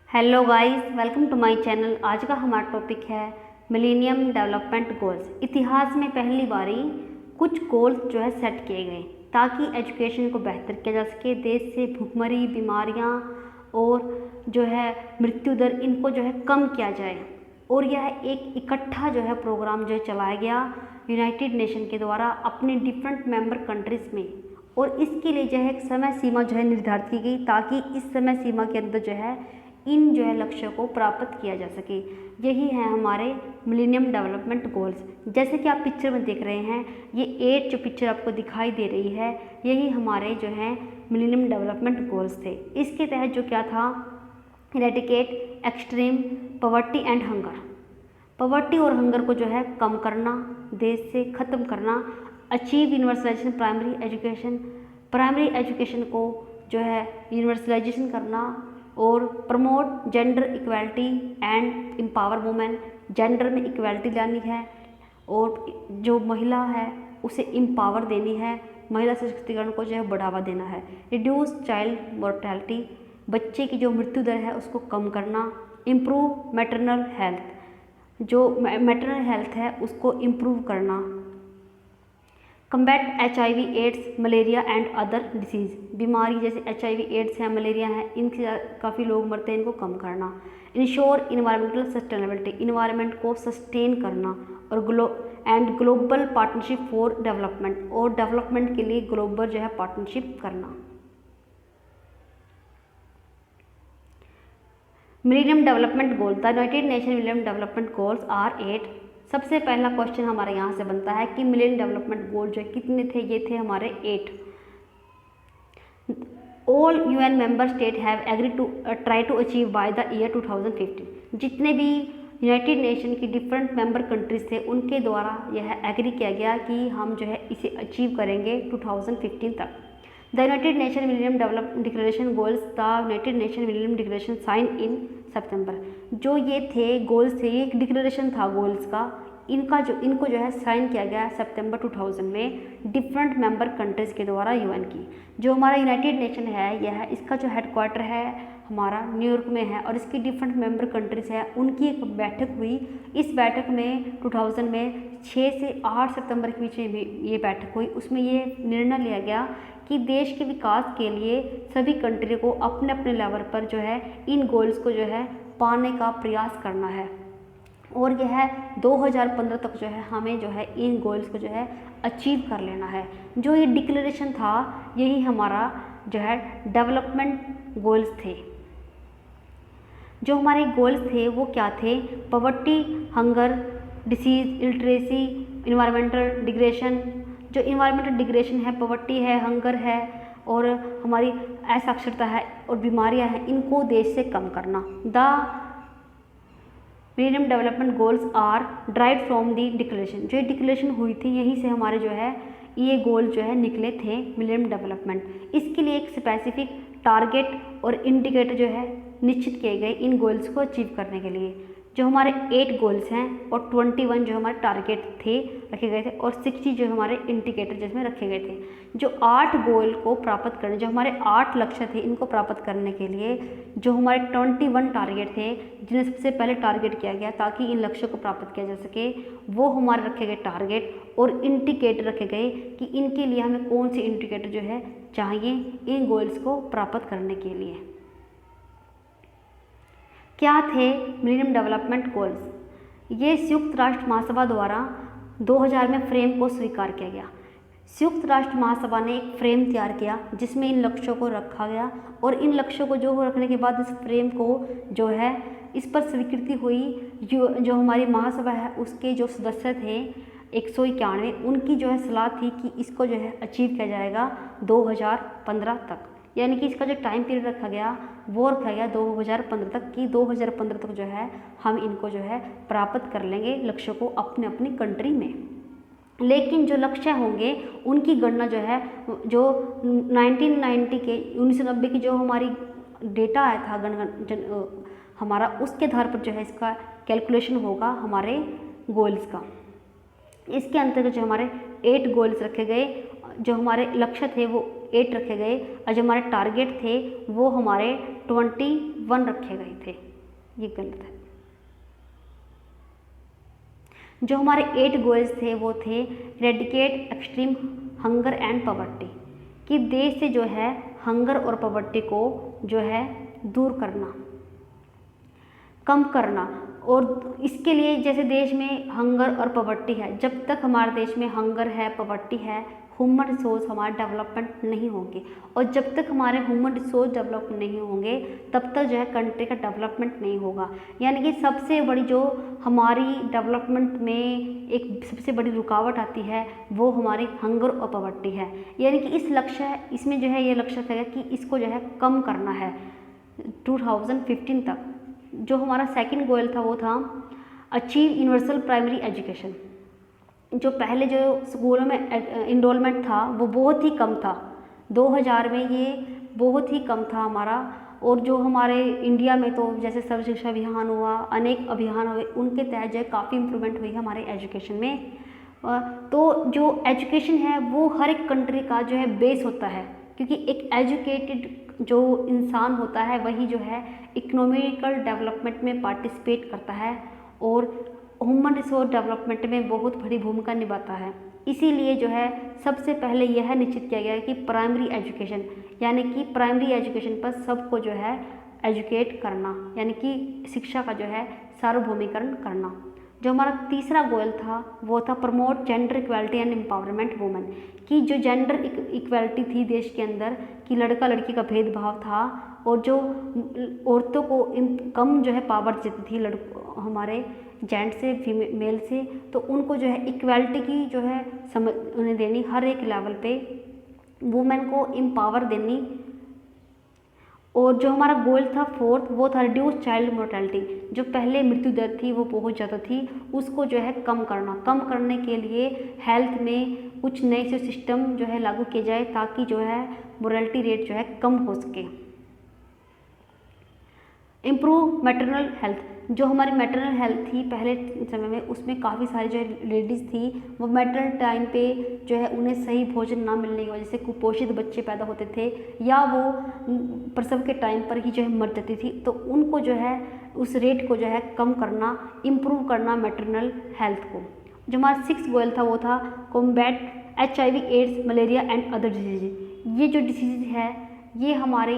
Hello guys, welcome to my channel. आज का हमारा टॉपिक है मिलेनियम डेवलपमेंट गोल्स। इतिहास में पहली बारी कुछ गोल्स जो है सेट किए गए ताकि एजुकेशन को बेहतर किया जा सके, देश से भुखमरी, बीमारियां और जो है मृत्यु दर, इनको जो है कम किया जाए। और यह एक इकट्ठा जो है प्रोग्राम जो है चलाया गया यूनाइटेड नेशन के द्वारा अपने डिफरेंट मेंबर कंट्रीज़ में। और इसके लिए जो है एक समय सीमा जो है निर्धारित की गई ताकि इस समय सीमा के अंदर जो है इन जो है लक्ष्यों को प्राप्त किया जा सके। यही है हमारे मिलेनियम डेवलपमेंट गोल्स। जैसे कि आप पिक्चर में देख रहे हैं, ये 8 जो पिक्चर आपको दिखाई दे रही है, यही हमारे जो है मिलेनियम डेवलपमेंट गोल्स थे। इसके तहत जो क्या था, eradicate extreme poverty and hunger. Poverty और हंगर को जो है कम करना, देश से ख़त्म करना। अचीव यूनिवर्सलाइजेशन प्राइमरी एजुकेशन को जो है यूनिवर्सलाइजेशन करना और promote gender equality and empower women. Gender में इक्वालिटी लानी है और जो महिला है उसे एम्पावर देनी है, महिला सशक्तिकरण को जो है बढ़ावा देना है। रिड्यूस चाइल्ड मोर्टेलिटी, बच्चे की जो मृत्यु दर है उसको कम करना। इम्प्रूव मैटरनल हेल्थ, जो मैटरनल हेल्थ है उसको इम्प्रूव करना। Combat HIV AIDS, malaria and other diseases, बीमारी जैसे HIV एड्स है, मलेरिया है, इनसे काफ़ी लोग मरते हैं, इनको कम करना। इंश्योर इन्वायरमेंटल सस्टेनेबिलिटी, इन्वायरमेंट को सस्टेन करना। और ग्लोबल पार्टनरशिप फॉर डेवलपमेंट, और डेवलपमेंट के लिए ग्लोबल जो है पार्टनरशिप करना। Millennium development goal, the United Nation millennium development goals are 8। सबसे पहला क्वेश्चन हमारे यहाँ से बनता है कि मिलेनियम डेवलपमेंट गोल जो कितने थे, ये थे हमारे 8। All UN member state have agree to try to achieve by the year 2015। जितने भी यूनाइटेड नेशन की डिफरेंट मेंबर कंट्रीज थे उनके द्वारा यह एग्री किया गया कि हम जो है इसे अचीव करेंगे 2015 तक। The United Nation millennium Development Declaration goals, the United Nation Millennium Declaration sign in September. जो ये थे गोल्स थे, ये एक डिक्लेरेशन था गोल्स का, इनको जो है साइन किया गया सितंबर 2000 में डिफरेंट मेंबर कंट्रीज़ के द्वारा UN की। जो हमारा यूनाइटेड नेशन है, यह इसका जो हेडक्वार्टर है हमारा न्यूयॉर्क में है और इसकी डिफरेंट मेंबर कंट्रीज़ है, उनकी एक बैठक हुई। इस बैठक में 2000 में 6 से 8 सितंबर के बीच में ये बैठक हुई। उसमें ये निर्णय लिया गया कि देश के विकास के लिए सभी कंट्री को अपने अपने लेवल पर जो है इन गोल्स को जो है पाने का प्रयास करना है। और यह 2015 तक जो है हमें जो है इन गोल्स को जो है अचीव कर लेना है। जो ये डिक्लेरेशन था, यही हमारा जो है डेवलपमेंट गोल्स थे। जो हमारे गोल्स थे वो क्या थे, poverty, hunger, disease, illiteracy, environmental degradation. जो इन्वायरमेंटल डिग्रेडेशन है, पॉवर्टी है, हंगर है और हमारी असाक्षरता है और बीमारियां हैं, इनको देश से कम करना। The millennium development goals are drive from the declaration. जो डिक्लेरेशन हुई थी यहीं से हमारे जो है ये गोल जो है निकले थे मिलेनियम डेवलपमेंट। इसके लिए एक स्पेसिफिक टारगेट और इंडिकेटर जो है निश्चित किए गए इन गोल्स को अचीव करने के लिए। जो हमारे 8 गोल्स हैं और 21 जो हमारे टारगेट थे रखे गए थे और 60 जो हमारे इंडिकेटर जिसमें रखे गए थे। जो 8 गोल को प्राप्त करने, जो हमारे 8 लक्ष्य थे, इनको प्राप्त करने के लिए जो हमारे 21 टारगेट थे जिन्हें सबसे पहले टारगेट किया गया ताकि इन लक्ष्यों को प्राप्त किया जा सके, वो हमारे रखे गए टारगेट और इंडिकेटर रखे गए कि इनके लिए हमें कौन से इंडिकेटर जो है चाहिए इन गोल्स को प्राप्त करने के लिए। क्या थे मिलेनियम डेवलपमेंट गोल्स? ये संयुक्त राष्ट्र महासभा द्वारा 2000 में फ्रेम को स्वीकार किया गया। संयुक्त राष्ट्र महासभा ने एक फ्रेम तैयार किया जिसमें इन लक्ष्यों को रखा गया और इन लक्ष्यों को जो रखने के बाद इस फ्रेम को जो है इस पर स्वीकृति हुई। जो हमारी महासभा है उसके जो सदस्य थे 191, उनकी जो है सलाह थी कि इसको जो है अचीव किया जाएगा 2015 तक। यानी कि इसका जो टाइम पीरियड रखा गया वो रखा गया 2015 तक कि 2015 तक जो है हम इनको जो है प्राप्त कर लेंगे लक्ष्यों को अपने अपनी कंट्री में। लेकिन जो लक्ष्य होंगे उनकी गणना जो है जो 1990 की जो हमारी डेटा आया था हमारा, उसके आधार पर जो है इसका कैलकुलेशन होगा हमारे गोल्स का। इसके अंतर्गत जो हमारे 8 गोल्स रखे गए, जो हमारे लक्ष्य थे वो 8 रखे गए और जो हमारे टारगेट थे वो हमारे 21 रखे गए थे, ये गलत है। जो हमारे 8 गोल्स थे वो थे eradicate extreme hunger and poverty, कि देश से जो है हंगर और पॉवर्टी को जो है दूर करना, कम करना। और इसके लिए जैसे देश में हंगर और पॉवर्टी है, जब तक हमारे देश में हंगर है, पॉवर्टी है, ह्यूमन रिसोर्स हमारे डेवलपमेंट नहीं होंगे। और जब तक हमारे ह्यूमन रिसोर्स डेवलप नहीं होंगे तब तक जो है कंट्री का डेवलपमेंट नहीं होगा। यानी कि सबसे बड़ी जो हमारी डेवलपमेंट में एक सबसे बड़ी रुकावट आती है वो हमारी हंगर और पॉवर्टी है। यानी कि इस लक्ष्य इसमें जो है ये लक्ष्य है कि इसको जो है कम करना है 2015 तक। जो हमारा सेकंड गोल था वो था अचीव यूनिवर्सल प्राइमरी एजुकेशन। जो पहले जो स्कूलों में इनरोलमेंट था वो बहुत ही कम था, 2000 में ये बहुत ही कम था हमारा। और जो हमारे इंडिया में तो जैसे सर्व शिक्षा अभियान हुआ, अनेक अभियान हुए, उनके तहत जो है काफ़ी इम्प्रूवमेंट हुई है हमारे एजुकेशन में। तो जो एजुकेशन है वो हर एक कंट्री का जो है बेस होता है, क्योंकि एक एजुकेटेड जो इंसान होता है वही जो है इकोनॉमिकल डेवलपमेंट में पार्टिसिपेट करता है और ह्यूमन रिसोर्स डेवलपमेंट में बहुत बड़ी भूमिका निभाता है। इसीलिए जो है सबसे पहले यह निश्चित किया गया है कि प्राइमरी एजुकेशन, यानी कि प्राइमरी एजुकेशन पर सबको जो है एजुकेट करना, यानी कि शिक्षा का जो है सार्वभौमिकरण करना। जो हमारा तीसरा गोल था वो था promote gender equality and empowerment women, कि जो जेंडर इक्वालिटी थी देश के अंदर, कि लड़का लड़की का भेदभाव था और जो औरतों को कम जो है पावर देती थी हमारे जेंट से फीमेल से, तो उनको जो है इक्वालिटी की जो है समझ उन्हें देनी, हर एक लेवल पे वुमेन को एम्पावर देनी। और जो हमारा गोल था फोर्थ वो था रिड्यूस चाइल्ड मोर्टेलिटी, जो पहले मृत्यु दर थी वो बहुत ज़्यादा थी, उसको जो है कम करना। कम करने के लिए हेल्थ में कुछ नए से सिस्टम जो है लागू किए जाए ताकि जो है मोर्टेलिटी रेट जो है कम हो सके। इम्प्रूव मैटरनल हेल्थ, जो हमारी मैटरनल हेल्थ थी पहले समय में, उसमें काफ़ी सारी जो लेडीज़ थी वो मैटरनल टाइम पे जो है उन्हें सही भोजन ना मिलने की वजह से कुपोषित बच्चे पैदा होते थे या वो प्रसव के टाइम पर ही जो है मर जाती थी। तो उनको जो है उस रेट को जो है कम करना, इम्प्रूव करना मैटरनल हेल्थ को। जो हमारा 6 गोल था वो था combat HIV AIDS malaria and other disease. ये जो डिसीज़ है ये हमारे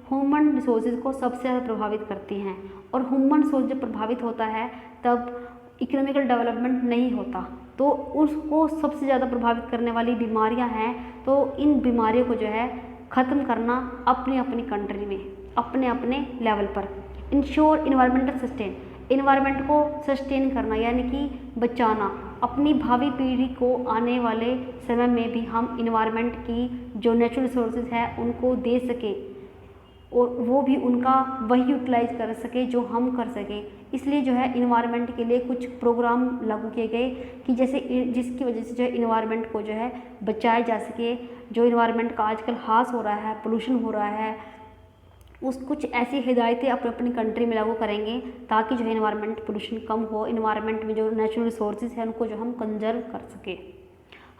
ह्यूमन रिसोर्सेज को सबसे ज़्यादा प्रभावित करती हैं, और ह्यूमन रिसोर्स जब प्रभावित होता है तब इकोनॉमिकल डेवलपमेंट नहीं होता। तो उसको सबसे ज़्यादा प्रभावित करने वाली बीमारियां हैं, तो इन बीमारियों को जो है ख़त्म करना अपनी अपनी कंट्री में, अपने अपने लेवल पर। इंश्योर इन्वायरमेंटल सस्टेन, इन्वायरमेंट को सस्टेन करना यानी कि बचाना, अपनी भावी पीढ़ी को आने वाले समय में भी हम इन्वायरमेंट की जो नेचुरल रिसोर्सेज है उनको दे सके और वो भी उनका वही यूटिलाइज कर सके जो हम कर सके। इसलिए जो है इन्वायरमेंट के लिए कुछ प्रोग्राम लागू किए गए कि जैसे जिसकी वजह से जो है इन्वायरमेंट को जो है बचाया जा सके। जो इन्वायरमेंट का आजकल ह्रास हो रहा है, पोल्यूशन हो रहा है, उस कुछ ऐसी हिदायतें अपनी अपनी कंट्री में लागू करेंगे ताकि जो है इन्वायरमेंट पोल्यूशन कम हो, इन्वायरमेंट में जो नेचुरल रिसोर्सेज हैं उनको जो हम कंजर्व कर सके।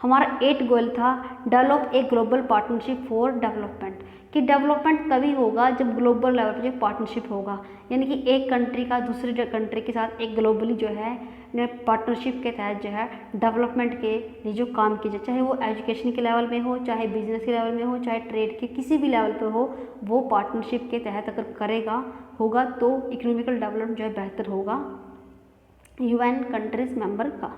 हमारा 8 गोल था develop a global partnership for development, कि डेवलपमेंट तभी होगा जब ग्लोबल लेवल पर जो पार्टनरशिप होगा, यानी कि एक कंट्री का दूसरे कंट्री के साथ एक ग्लोबली जो है पार्टनरशिप के तहत जो है डेवलपमेंट के लिए जो काम किया जाए, चाहे वो एजुकेशन के लेवल में हो, चाहे बिजनेस के लेवल में हो, चाहे ट्रेड के किसी भी लेवल पर हो, वो पार्टनरशिप के तहत अगर होगा तो इकोनॉमिकल डेवलपमेंट जो है बेहतर होगा UN कंट्रीज मेंबर का।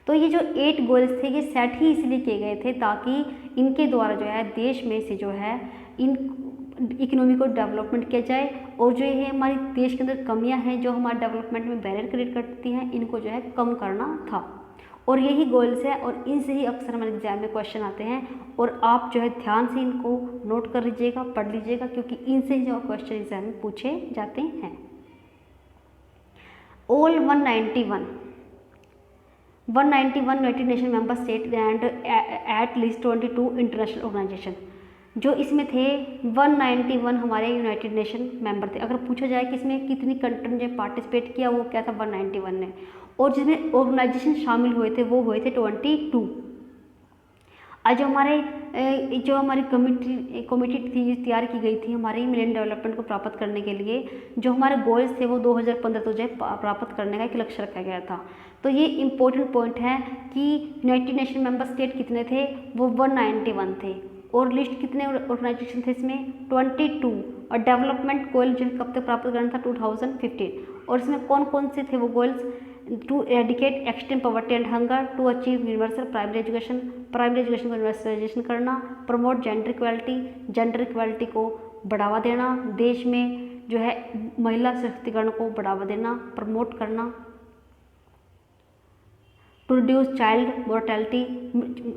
तो ये जो 8 गोल्स थे ये सेट ही इसलिए किए गए थे ताकि इनके द्वारा जो है देश में से जो है इन इकोनॉमी को डेवलपमेंट किया जाए और जो ये हमारे देश के अंदर कमियां हैं जो हमारे डेवलपमेंट में बैरियर क्रिएट करती हैं इनको जो है कम करना था। और यही गोल्स है और इनसे ही अक्सर हमारे एग्जाम में क्वेश्चन आते हैं और आप जो है ध्यान से इनको नोट कर लीजिएगा, पढ़ लीजिएगा, क्योंकि इनसे ही जो क्वेश्चन एग्जाम में पूछे जाते हैं। All 191 United Nation member state and at least 22 international organization, जो इसमें थे 191 हमारे यूनाइटेड नेशन मेंबर थे। अगर पूछा जाए कि इसमें कितनी कंट्री ने पार्टिसिपेट किया, वो क्या था 191 ने, और जिसमें ऑर्गेनाइजेशन शामिल हुए थे वो हुए थे 22। आज जो हमारी कमिटी थी तैयार की गई थी हमारे मिलियन डेवलपमेंट को प्राप्त करने के लिए, जो हमारे गोल्स थे वो 2015 तक जो है प्राप्त करने का एक लक्ष्य रखा गया था। तो ये इम्पोर्टेंट पॉइंट है कि यूनाइटेड नेशन मेंबर स्टेट कितने थे, वो 191 थे, और लिस्ट कितने ऑर्गेनाइजेशन थे इसमें 22, और डेवलपमेंट गोल जो कब तक प्राप्त करना था 2015, और इसमें कौन कौन से थे वो goals, to eradicate extreme poverty and hunger, to achieve universal primary education को यूनिवर्सलाइजेशन करना, प्रमोट जेंडर इक्वालिटी को बढ़ावा देना, देश में जो है महिला सशक्तिकरण को बढ़ावा देना, प्रमोट करना, टू रिड्यूस चाइल्ड मोर्टेलिटी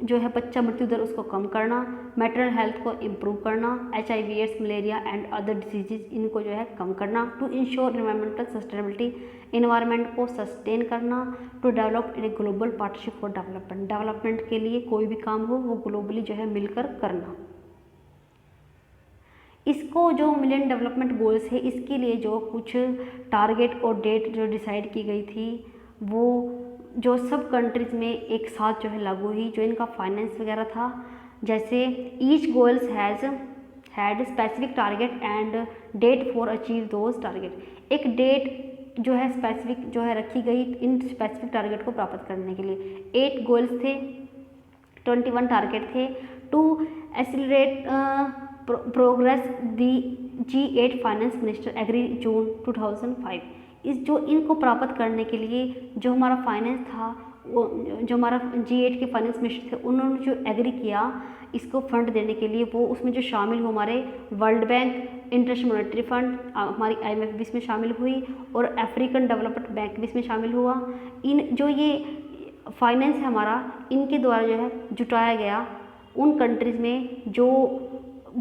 जो है बच्चा मृत्यु दर उसको कम करना, मैटरनल हेल्थ को इम्प्रूव करना, HIV AIDS malaria and other diseases इनको जो है कम करना, to ensure environmental sustainability environment को सस्टेन करना, to develop in a global partnership for development के लिए कोई भी काम हो वो ग्लोबली जो है मिलकर करना। इसको जो मिलियन डेवलपमेंट गोल्स है इसके लिए जो कुछ टारगेट और डेट जो डिसाइड की गई थी वो जो सब कंट्रीज़ में एक साथ जो है लागू हुई, जो इनका फाइनेंस वगैरह था, जैसे each goals had specific target and date for achieve those target. एक डेट जो है स्पेसिफिक जो है रखी गई इन स्पेसिफिक टारगेट को प्राप्त करने के लिए। 8 गोल्स थे, 21 टारगेट थे। To accelerate progress the G8 finance minister agree June 2005। जो इनको प्राप्त करने के लिए जो हमारा फाइनेंस था वो जो हमारा G8 के फाइनेंस मिनिस्टर थे उन्होंने जो एग्री किया इसको फंड देने के लिए, वो उसमें जो शामिल हुआ हमारे world bank, international monetary fund, हमारी IMF भी इसमें शामिल हुई, और अफ्रीकन डेवलपमेंट बैंक भी इसमें शामिल हुआ। इन जो ये फाइनेंस है हमारा इनके द्वारा जो है जुटाया गया उन कंट्रीज़ में जो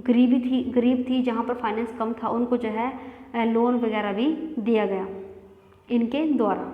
गरीब थी जहाँ पर फाइनेंस कम था उनको जो है लोन वगैरह भी दिया गया इनके द्वारा।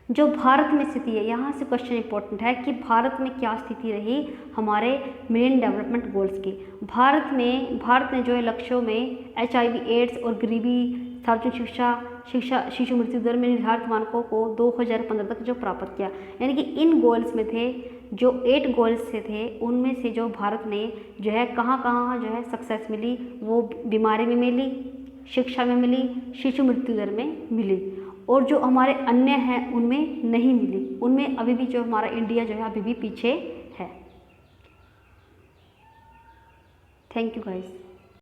जो भारत में स्थिति है, यहाँ से क्वेश्चन इंपॉर्टेंट है कि भारत में क्या स्थिति रही हमारे मिलियन डेवलपमेंट गोल्स की। भारत ने जो है लक्ष्यों में HIV एड्स और गरीबी, सार्वजनिक शिक्षा, शिशु मृत्यु दर में निर्धारित मानकों को 2015 तक जो प्राप्त किया, यानी कि इन गोल्स में थे जो 8 गोल्स से थे उनमें से जो भारत ने जो है कहाँ जो है सक्सेस मिली, वो बीमारी में मिली, शिक्षा में मिली, शिशु मृत्यु दर में मिली, और जो हमारे अन्य हैं उनमें नहीं मिली। उनमें अभी भी जो हमारा इंडिया जो है अभी भी पीछे है। Thank you guys.